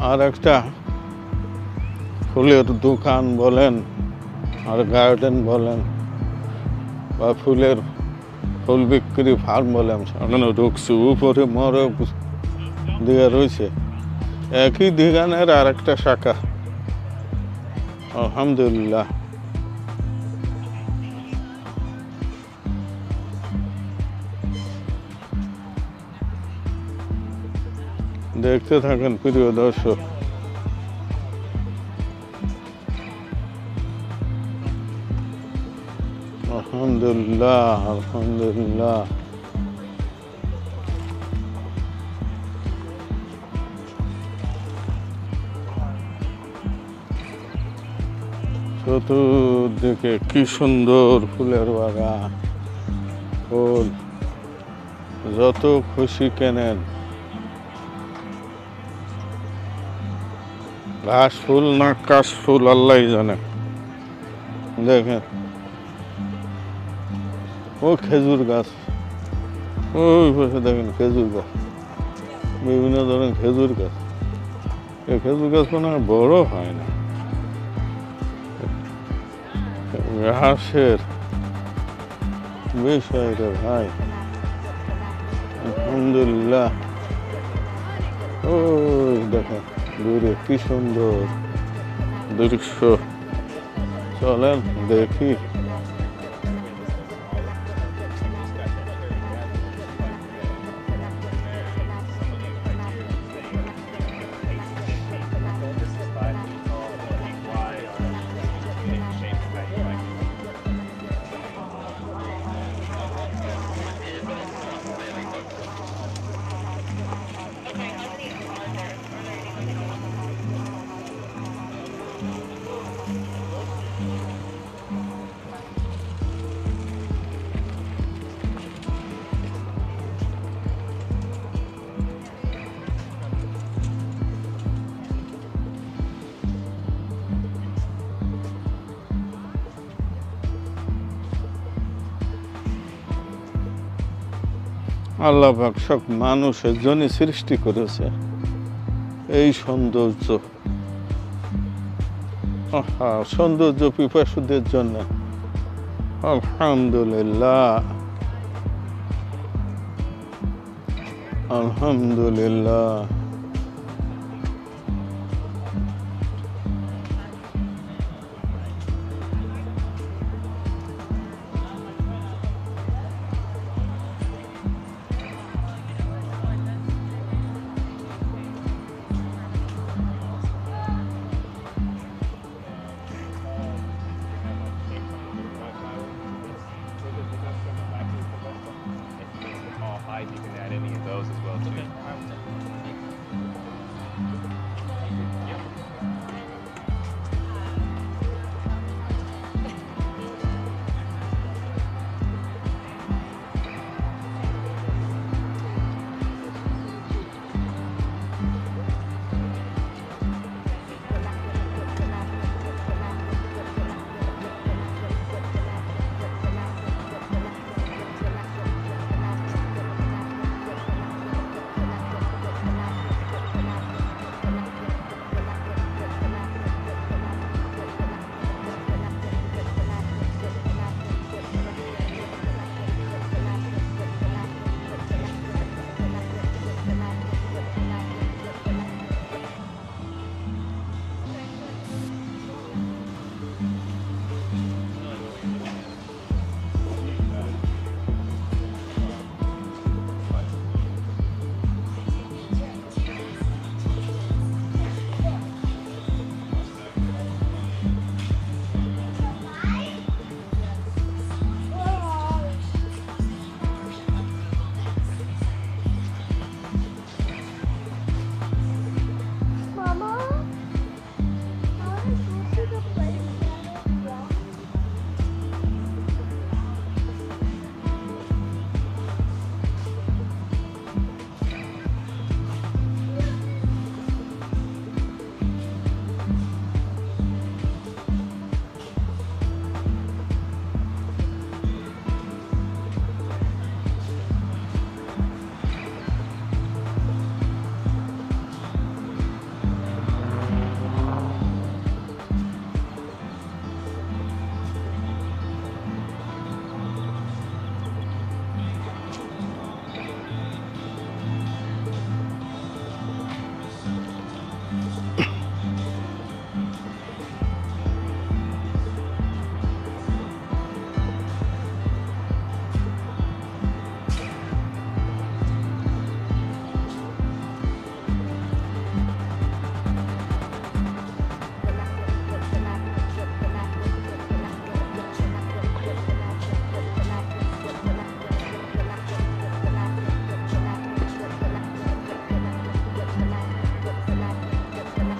আর একটা ফুলের দোকান বলেন আর গার্ডেন বলেন বা ফুল বিক্রি ফার্ম বলেন, সেখানে ঢুকছি। উপরে মরক দিয়ে রয়েছে, একই দোকানের আর একটা শাখা। আলহামদুলিল্লাহ। দেখতে থাকেন প্রিয় দর্শক। আলহামদুলিল্লাহ, আলহামদুলিল্লাহ। চতুর্দিকে কি সুন্দর ফুলের বাগান, ফুল যত খুশি কেনেন। ঘাস ফুল না কাশ ফুল আল্লাহ জানে। দেখেন ও খেজুর গাছ, ওই পাশে দেখেন খেজুর গাছ, বিভিন্ন ধরনের খেজুর গাছ। এই খেজুর গাছ কোনো বড় হয় না, ঘাসের বিষয় রে ভাই। আলহামদুলিল্লাহ। ওই দেখেন দূরে কি সুন্দর দৃশ্য। চলেন দেখি। আল্লাহ পাক সব মানুষের জন্য সৃষ্টি করেছে এই সৌন্দর্য। সৌন্দর্য পিপাসুদের জন্য। আলহামদুলিল্লাহ, আলহামদুলিল্লাহ। You can add any of those as well too.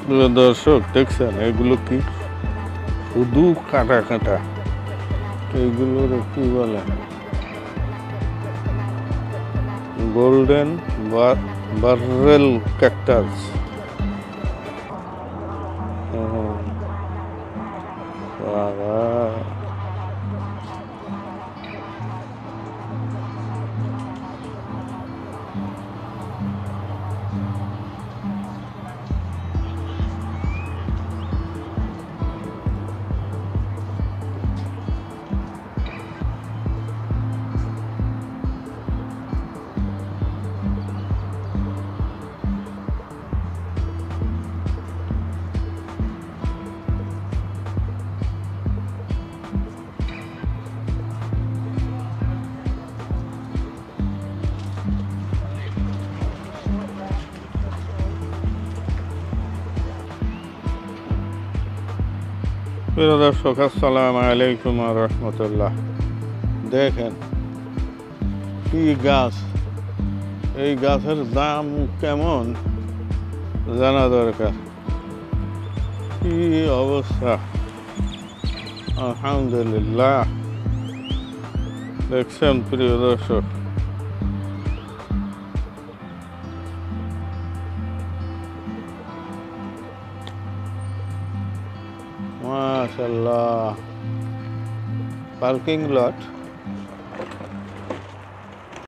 প্রিয় দর্শক দেখছেন এগুলো কি শুধু কাটা কাটা, এইগুলোর কি বলে গোল্ডেন বারেল ক্যাকটাস। প্রিয় দর্শক আসসালামু আলাইকুম ওয়া রাহমাতুল্লাহ। দেখেন কি গাছ, এই গাছের দাম কেমন জানা দরকার। কি অবস্থা, আলহামদুলিল্লাহ। দেখছেন প্রিয় দর্শক, মাশাআল্লাহ। Parking lot